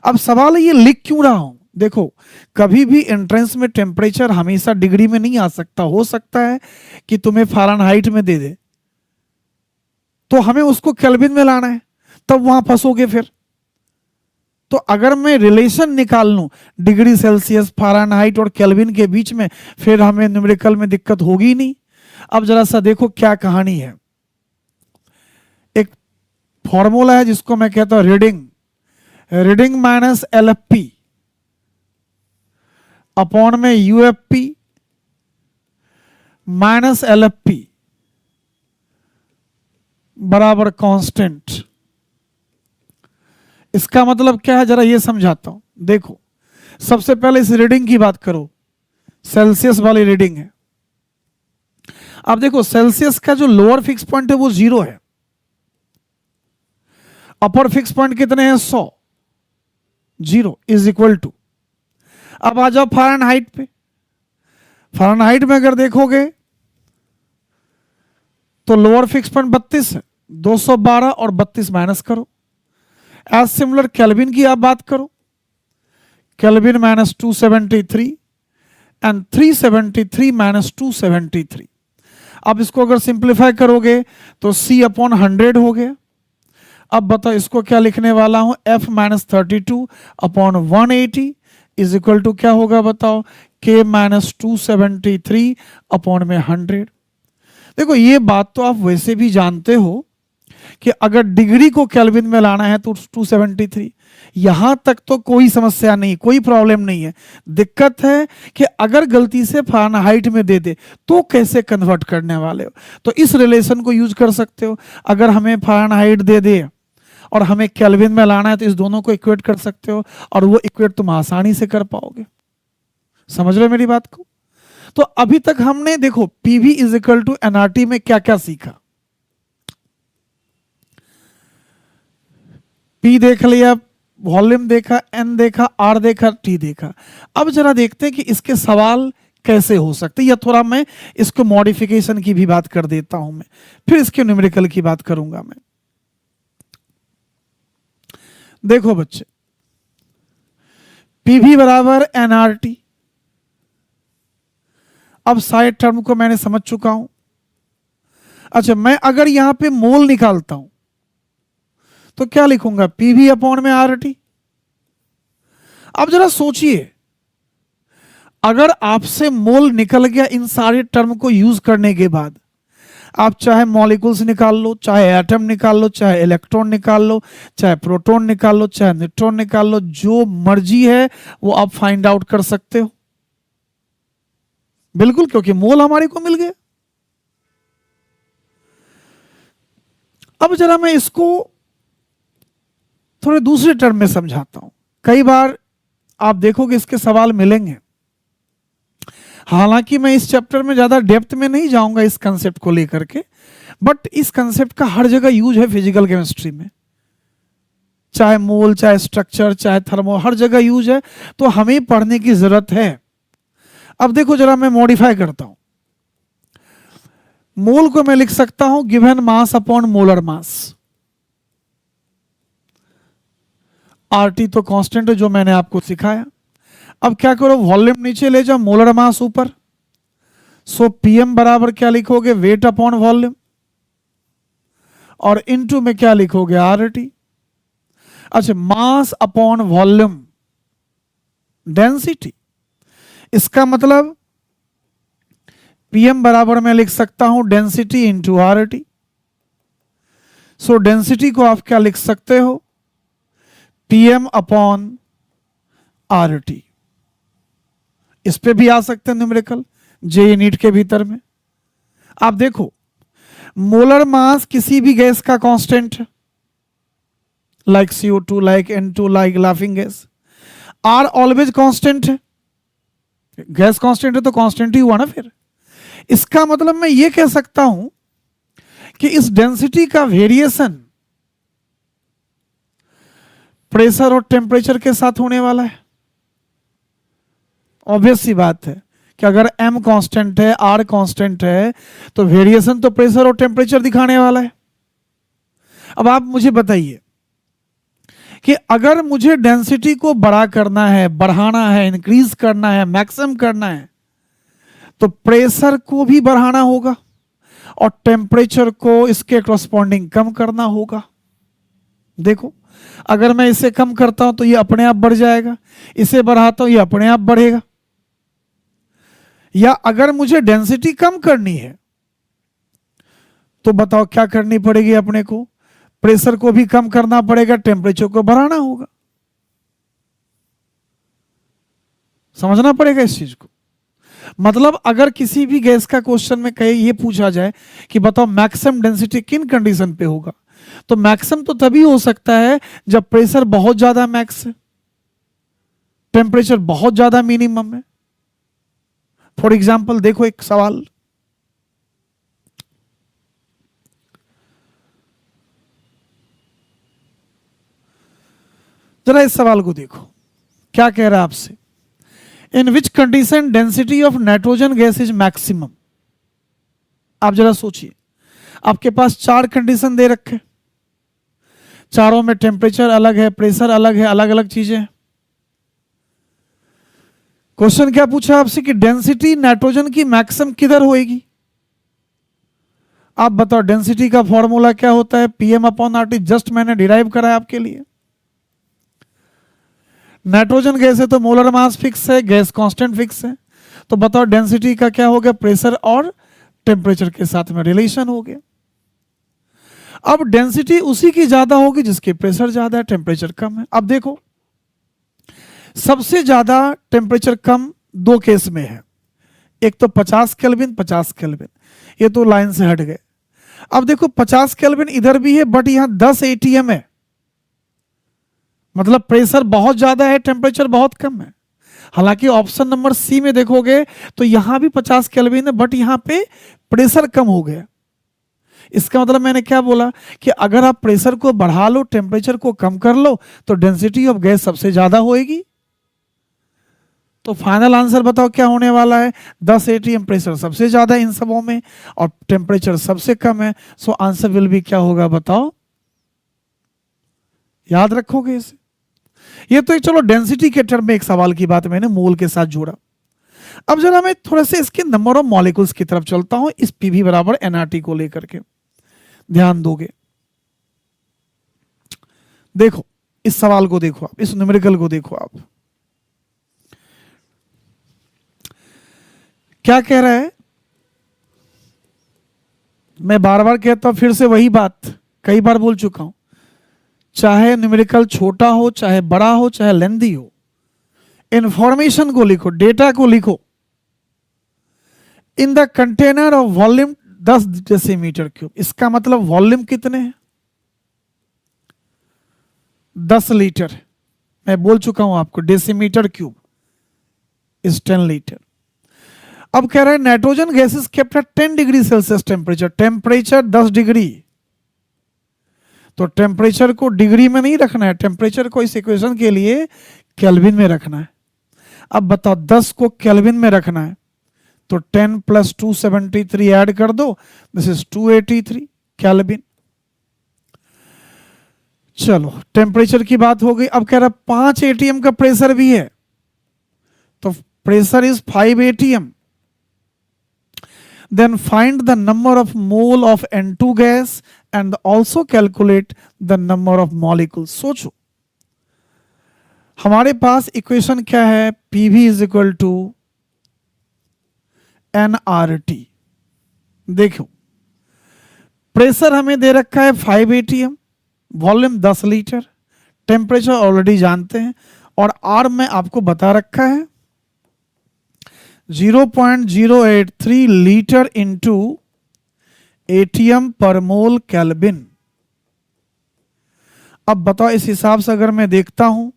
अब सवाल है ये लिख क्यों रहा हूं। देखो कभी भी एंट्रेंस में टेम्परेचर हमेशा डिग्री में नहीं आ सकता, हो सकता है कि तुम्हें फ़ारेनहाइट में दे दे, तो हमें उसको केल्विन में लाना है, तब वहां फंसोगे फिर। तो अगर मैं रिलेशन निकाल लूं डिग्री सेल्सियस, फ़ारेनहाइट और केल्विन के बीच में, फिर हमें न्यूमेरिकल में दिक्कत होगी नहीं। अब जरा सा देखो क्या कहानी है। एक फॉर्मूला है जिसको मैं कहता हूं reading, reading minus LFP upon में यूएफपी माइनस एलएफपी बराबर कांस्टेंट। इसका मतलब क्या है, जरा ये समझाता हूं। देखो सबसे पहले इस रीडिंग की बात करो, सेल्सियस वाली रीडिंग है। अब देखो सेल्सियस का जो लोअर फिक्स पॉइंट है वो 0 है, अपर फिक्स पॉइंट कितने हैं, 100, 0 इज इक्वल टू। अब आ जाओ फ़ारेनहाइट पे। फ़ारेनहाइट में अगर देखोगे तो लोअर फिक्स पॉइंट 32 है, 212 और 32 माइनस करो। एज सिमिलर केल्विन की आप बात करो, केल्विन माइनस 273 एंड 373 माइनस 273। अब इसको अगर सिंप्लीफाई करोगे तो C अपॉन 100 हो गया। अब बताओ इसको क्या लिखने वाला हूं, F माइनस 32 अपॉन 180 इज इक्वल टू क्या होगा बताओ, K माइनस 273 अपॉन में 100। देखो ये बात तो आप वैसे भी जानते हो कि अगर डिग्री को केल्विन में लाना है तो 273, यहां तक तो कोई समस्या नहीं, कोई प्रॉब्लम नहीं है। दिक्कत है कि अगर गलती से फ़ारेनहाइट में दे दे तो कैसे कन्वर्ट करने वाले हो। तो इस रिलेशन को यूज कर सकते हो। अगर हमें फ़ारेनहाइट दे दे और हमें केल्विन में लाना है तो इस दोनों को इक्वेट कर सकते हो, और वो इक्वेट तुम आसानी से कर पाओगे। समझ रहे हो मेरी बात को। तो अभी तक हमने देखो PV is equal to NRT में क्या क्या सीखा। पी देख लिया, वॉल्यूम देखा, एन देखा, आर देखा, टी देखा। अब जरा देखते हैं कि इसके सवाल कैसे हो सकते, या थोड़ा मैं इसको मॉडिफिकेशन की भी बात कर देता हूं मैं, फिर इसके न्यूमेरिकल की बात करूंगा मैं। देखो बच्चे, पीवी बराबर एनआरटी। अब साइड टर्म को मैंने समझ चुका हूं। अच्छा, मैं अगर यहां पे मोल निकालता हूं तो क्या लिखूंगा, पीवी अपॉन में आरटी। अब जरा सोचिए, अगर आपसे मोल निकल गया इन सारे टर्म को यूज करने के बाद, आप चाहे मॉलिक्यूल्स निकाल लो, चाहे एटम निकाल लो, चाहे इलेक्ट्रॉन निकाल लो, चाहे प्रोटॉन निकाल लो, चाहे न्यूट्रॉन निकाल लो, जो मर्जी है वो आप फाइंड आउट कर सकते हो। बिल्कुल, क्योंकि मोल हमारे को मिल गया। अब जरा मैं इसको थोड़े दूसरे टर्म में समझाता हूं। कई बार आप देखोगे इसके सवाल मिलेंगे। हालांकि मैं इस चैप्टर में ज्यादा डेप्थ में नहीं जाऊंगा इस कंसेप्ट को लेकर के, बट इस कंसेप्ट का हर जगह यूज है फिजिकल केमिस्ट्री में, चाहे मोल, चाहे स्ट्रक्चर, चाहे थर्मो, हर जगह यूज है, तो हमें पढ़ने की जरूरत है। अब देखो जरा मैं मॉडिफाई करता हूं। मोल को मैं लिख सकता हूं गिवन मास अपॉन मोलर मास। आरटी तो कांस्टेंट है जो मैंने आपको सिखाया। अब क्या करो, वॉल्यूम नीचे ले जाओ, मोलर मास ऊपर। सो पीएम बराबर क्या लिखोगे, वेट अपॉन वॉल्यूम, और इनटू में क्या लिखोगे, आरटी। अच्छा, मास अपॉन वॉल्यूम डेंसिटी। इसका मतलब पीएम बराबर मैं लिख सकता हूं डेंसिटी इंटू आरटी। सो डेंसिटी को आप क्या लिख सकते हो, पीएम अपॉन आरटी। इस पे भी आ सकते हैं न्यूमेरिकल जेईई नीट के भीतर में। आप देखो, मोलर मास किसी भी गैस का कांस्टेंट है, like CO2, like N2, like laughing gas, are always constant है। गैस कांस्टेंट है तो कांस्टेंट ही हुआ ना फिर। इसका मतलब मैं ये कह सकता हूं कि इस डेंसिटी का वेरिएशन प्रेशर और टेम्परेचर के साथ होने वाला है। ऑब्वियस सी बात है कि अगर m कांस्टेंट है, r कांस्टेंट है, तो वेरिएशन तो प्रेशर और टेम्परेचर दिखाने वाला है। अब आप मुझे बताइए कि अगर मुझे डेंसिटी को बड़ा करना है, बढ़ाना है, इंक्रीज करना है, मैक्सिमम करना है, तो प्रेशर को भी बढ़ाना होगा और टेम्परेचर को इसके करस्पॉन्डिंग कम करना होगा। देखो, अगर मैं इसे कम करता हूं तो ये अपने आप बढ़ जाएगा, इसे बढ़ाता हूं ये अपने आप बढ़ेगा। या अगर मुझे डेंसिटी कम करनी है तो बताओ क्या करनी पड़ेगी अपने को? प्रेशर को भी कम करना पड़ेगा, टेम्परेचर को बढ़ाना होगा। समझना पड़ेगा इस चीज को। मतलब अगर किसी भी गैस का क्वेश्चन में कहे ये पूछा जाए कि बताओ मैक्सिमम डेंसिटी किन कंडीशन पे होगा, तो मैक्सिमम तो तभी हो सकता है जब प्रेशर बहुत ज्यादा मैक्स है, टेम्परेचर बहुत ज्यादा मिनिमम है। फॉर एग्जाम्पल देखो एक सवाल, जरा इस सवाल को देखो, क्या कह रहा है आपसे? In which condition density of nitrogen gas is maximum. आप जरा सोचिए, आपके पास 4 कंडीशन दे रखे, चारों में टेम्परेचर अलग है, प्रेशर अलग है, अलग अलग चीजें हैं। क्वेश्चन क्या पूछा आपसे कि डेंसिटी नाइट्रोजन की मैक्सिमम किधर होएगी? आप बताओ डेंसिटी का फॉर्मूला क्या होता है? PM/RT, जस्ट मैंने डिराइव करा है आपके लिए। नाइट्रोजन गैस है तो मोलर मास फिक्स है, गैस कांस्टेंट फिक्स है, तो बताओ डेंसिटी का क्या हो गया? प्रेशर और टेम्परेचर के साथ में रिलेशन हो गया। अब डेंसिटी उसी की ज्यादा होगी जिसके प्रेशर ज्यादा है, टेम्परेचर कम है। अब देखो, सबसे ज्यादा टेम्परेचर कम 2 केस में है, एक तो 50 केल्विन, 50 केल्विन, ये तो लाइन से हट गए। अब देखो 50 केल्विन इधर भी है बट यहां 10 ATM है, मतलब प्रेशर बहुत ज्यादा है, टेम्परेचर बहुत कम है। हालांकि ऑप्शन नंबर सी में देखोगे तो यहां भी 50 केल्विन है बट यहां पे प्रेशर कम हो गया। इसका मतलब मैंने क्या बोला कि अगर आप प्रेशर को बढ़ा लो, टेम्परेचर को कम कर लो, तो डेंसिटी ऑफ गैस सबसे ज्यादा होएगी। तो फाइनल आंसर बताओ क्या होने वाला है? 10 ATM प्रेशर सबसे ज्यादा इन सबों में और टेम्परेचर सबसे कम है। सो आंसर विल भी क्या होगा बताओ? याद रखोगे इसे? ये तो एक चलो डेंसिटी के टर्म में एक सवाल की बात मैंने मोल के साथ जोड़ा। अब जरा मैं थोड़ा से इसके नंबर ऑफ मॉलिक्यूल्स की तरफ चलता हूं, इस PV बराबर nRT को लेकर के ध्यान दोगे। देखो इस सवाल को देखो आप, इस न्यूमेरिकल को देखो आप, क्या कह रहा है? मैं बार बार कहता हूं, फिर से वही बात कई बार बोल चुका हूं, चाहे न्यूमेरिकल छोटा हो, चाहे बड़ा हो, चाहे लेंदी हो, इंफॉर्मेशन को लिखो, डेटा को लिखो। In the container of volume 10 decimetre cube, इसका मतलब वॉल्यूम कितने हैं? 10 लीटर। मैं बोल चुका हूं आपको, डेसीमीटर क्यूब इज 10 लीटर। अब कह रहे हैं nitrogen gas is kept at 10 degree Celsius temperature, temperature 10 degree. तो टेम्परेचर को डिग्री में नहीं रखना है, टेम्परेचर को इस इक्वेशन के लिए केल्विन में रखना है। अब बताओ 10 को केल्विन में रखना है तो 10 + 273 ऐड कर दो, दिस इज 283 केल्विन। चलो टेम्परेचर की बात हो गई। अब कह रहा 5 ATM का प्रेशर भी है, तो pressure is 5 ATM। Then find the number of mole of N2 gas and also calculate the number of molecules. सोचो, हमारे पास इक्वेशन क्या है? PV = nRT। देखो प्रेशर हमें दे रखा है 5 ATM, volume 10 litre, temperature already जानते हैं, और R में आपको बता रखा है 0.083 लीटर इंटू एटीएम पर मोल केल्विन। अब बताओ, इस हिसाब से अगर मैं देखता हूं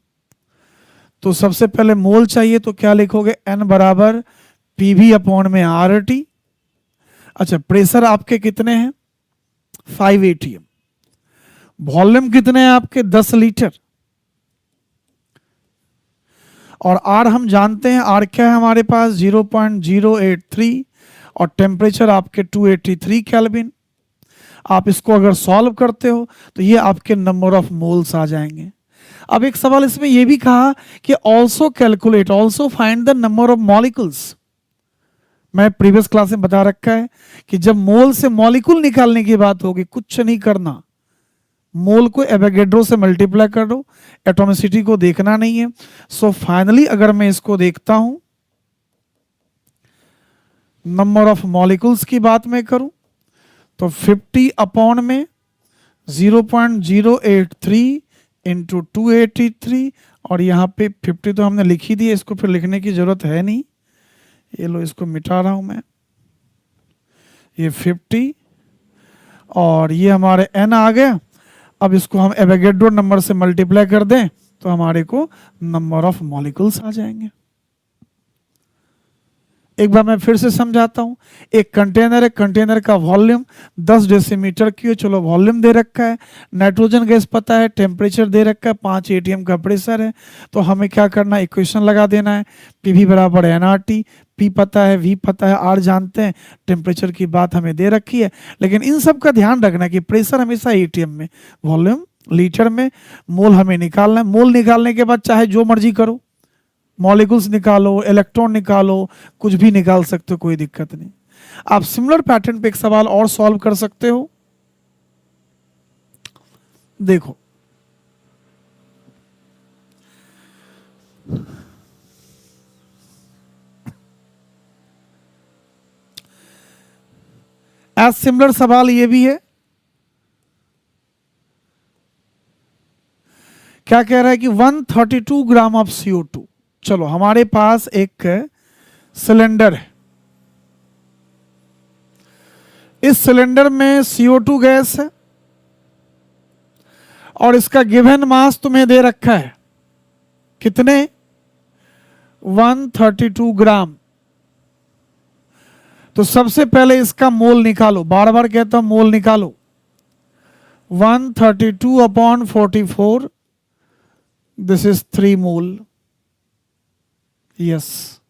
तो सबसे पहले मोल चाहिए, तो क्या लिखोगे, n बराबर पीवी अपॉन में आर टी। अच्छा, प्रेशर आपके कितने हैं, 5 एटीएम। वॉल्यूम कितने हैं आपके, 10 लीटर। और आर हम जानते हैं, आर क्या है हमारे पास, 0.083, और टेम्परेचर आपके 283 केल्विन। आप इसको अगर सॉल्व करते हो तो ये आपके नंबर ऑफ मोल्स आ जाएंगे। अब एक सवाल इसमें यह भी कहा कि also calculate, also find the number of molecules. मैं प्रीवियस क्लास में बता रखा है कि जब मोल से मॉलिक्यूल निकालने की बात होगी, कुछ नहीं करना, मोल को एवोगैड्रो से मल्टीप्लाई कर दो, एटॉमिसिटी को देखना नहीं है। सो फाइनली अगर मैं इसको देखता हूं, नंबर ऑफ मॉलिक्यूल्स की बात मैं करूं तो 50 अपॉन में 0.083 इंटू 283, और यहां पे 50 तो हमने लिखी दी है, इसको फिर लिखने की जरूरत है नहीं। ये लो, इसको मिटा रहा हूं मैं, ये 50 और ये हमारे n आ गया। अब इसको हम एवोगैड्रो नंबर से मल्टीप्लाई कर दें तो हमारे को नंबर ऑफ मॉलिक्यूल्स आ जाएंगे। एक बार मैं फिर से समझाता हूं। एक कंटेनर है, कंटेनर का वॉल्यूम 10 डेसीमीटर क्यूब, चलो वॉल्यूम दे रखा है, नाइट्रोजन गैस पता है, टेम्परेचर दे रखा है, 5 एटीएम का प्रेशर है। तो हमें क्या करना है, इक्वेशन लगा देना है, पीवी बराबर एनआरटी, पी पता है, वी पता है, आर जानते हैं, टेम्परेचर की बात हमें दे रखी है। लेकिन इन सब का ध्यान रखना है कि प्रेशर हमेशा एटीएम में, वॉल्यूम लीटर में, मोल हमें निकालना है। मोल निकालने के बाद चाहे जो मर्जी करो, मॉलिक्यूल्स निकालो, इलेक्ट्रॉन निकालो, कुछ भी निकाल सकते हो, कोई दिक्कत नहीं। आप सिमिलर पैटर्न पे एक सवाल और सॉल्व कर सकते हो। देखो, एज सिमिलर सवाल ये भी है, क्या कह रहा है कि 132 ग्राम ऑफ CO2। चलो, हमारे पास एक सिलेंडर है, इस सिलेंडर में CO2 गैस है और इसका गिवन मास तुम्हें दे रखा है कितने, 132 ग्राम। तो सबसे पहले इसका मोल निकालो, बार बार कहता हूं मोल निकालो, 132 upon 44, this is 3 mole. Yes,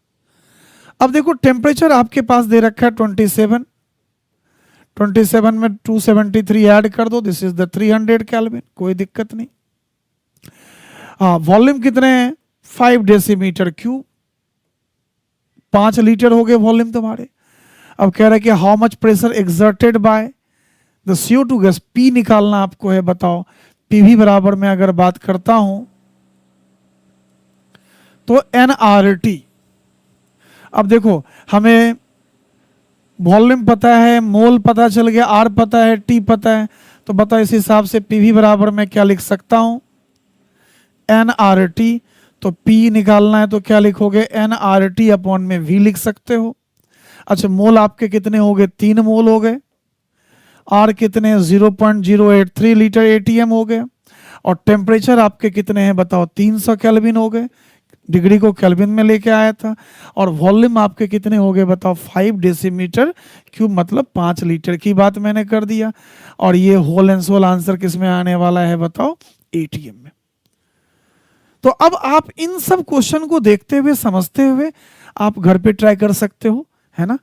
अब देखो टेम्परेचर आपके पास दे रखा है 27, 27 में 273 ऐड कर दो, दिस इज द 300 केल्विन, कोई दिक्कत नहीं। हाँ, वॉल्यूम कितने हैं, 5 डेसीमीटर क्यूब, 5 लीटर हो गए वॉल्यूम तुम्हारे। अब कह रहा है कि how much pressure exerted by the CO2 gas, P निकालना आपको है। बताओ, पीवी बराबर में अगर बात करता हूं तो nRT। अब देखो, हमें वॉल्यूम पता है, मोल पता चल गया, आर पता है, टी पता है, तो बताओ इस हिसाब से पीवी बराबर में क्या लिख सकता हूं, nRT। तो पी निकालना है तो क्या लिखोगे, nRT अपॉन में वी लिख सकते हो। अच्छा, मोल आपके कितने हो गए, 3 मोल हो गए। आर कितने, 0.083 लीटर एटीएम हो गए। और टेम्परेचर आपके कितने हैं बताओ, 300 केल्विन हो गए, डिग्री को केल्विन में लेके आया था। और वॉल्यूम आपके कितने हो गए बताओ, 5 डेसीमीटर क्यूब, मतलब 5 लीटर की बात मैंने कर दिया। और ये होल एंड सोल आंसर किस में आने वाला है बताओ, एटीएम में। तो अब आप इन सब क्वेश्चन को देखते हुए, समझते हुए आप घर पे ट्राई कर सकते हो, है ना।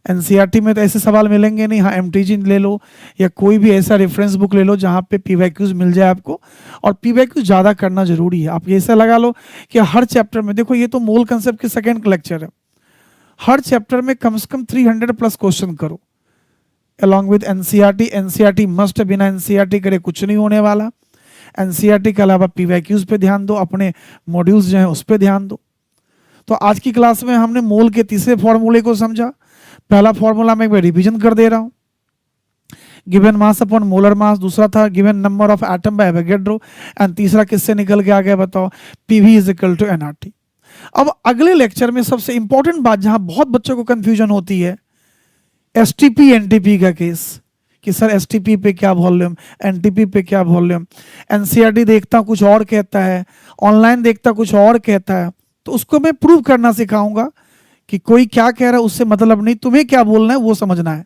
एनसीईआरटी में तो ऐसे सवाल मिलेंगे नहीं। हाँ, एमटीजी ले लो या कोई भी ऐसा रेफरेंस बुक ले लो जहाँ पे पीवाईक्यूज मिल जाए आपको। और पीवाईक्यूज ज़्यादा करना जरूरी है। आप ऐसा लगा लो कि हर चैप्टर में, देखो ये तो मोल कंसेप्ट की सेकेंड लेक्चर है, हर चैप्टर में कम से कम 300+ क्वेश्चन करो along with NCERT. NCERT must, बिना एनसीईआरटी करे कुछ नहीं होने वाला। एनसीईआरटी के अलावा पीवाईक्यूज पे ध्यान दो, अपने मॉड्यूल्स जो हैं उस पर ध्यान दो। तो आज की क्लास में हमने मोल के तीसरे फॉर्मूले को समझा। पहला फॉर्मूला मैं एक बार रिवीजन कर दे रहा हूं, given mass upon molar mass. दूसरा था given number of atom by Avogadro. And तीसरा किससे निकल के आ गया बताओ, PV is equal to NRT. अब अगले लेक्चर में सबसे इंपॉर्टेंट बात जहां बहुत बच्चों को कंफ्यूजन होती है, एसटीपी एनटीपी का केस, कि सर एसटीपी पे क्या वॉल्यूम, एनटीपी पे क्या वॉल्यूम, एनसीईआरटी देखता कुछ और कहता है, ऑनलाइन देखता कुछ और कहता है। तो उसको मैं प्रूव करना सिखाऊंगा कि कोई क्या कह रहा है उससे मतलब नहीं, तुम्हें क्या बोलना है वो समझना है,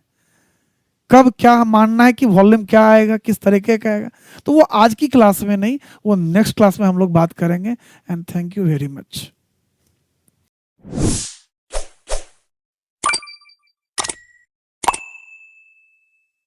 कब क्या मानना है कि वॉल्यूम क्या आएगा, किस तरीके का आएगा। तो वो आज की क्लास में नहीं, वो नेक्स्ट क्लास में हम लोग बात करेंगे। And thank you very much.